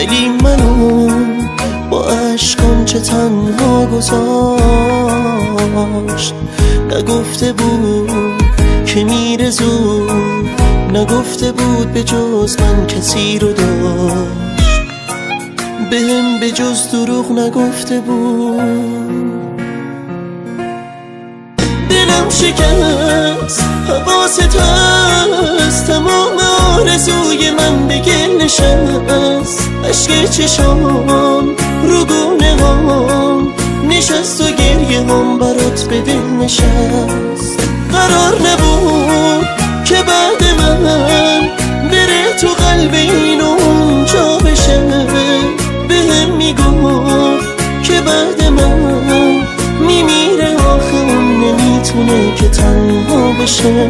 ولی منو با عشقام چه تنها گذاشت. نگفته بود که میره زود، نگفته بود به جز من کسی رو داشت. بهم به جز دروغ نگفته بود. دلم شکست، حواست هست، تمام آرزوی من به گل نشست. عشق چشام رو گونه هام نشست و گریه هم برات به دل نشست. قرار نبود که بعد من بره تو قلب این اونجا بشه. بهم میگفت که بعد من میمیره، آخه اون نمیتونه که تنها بشه.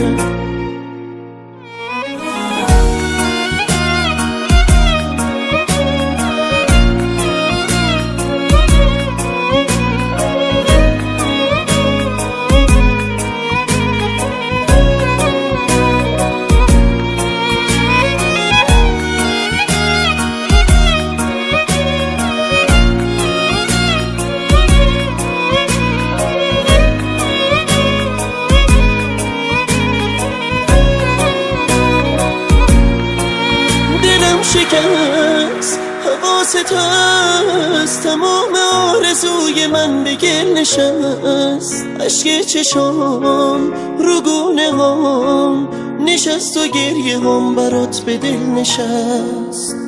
شکست، حواست هست، تمام آرزوی من به گل نشست. عشق چشام رو گونه هام نشست و گریه هم برات به دل نشست.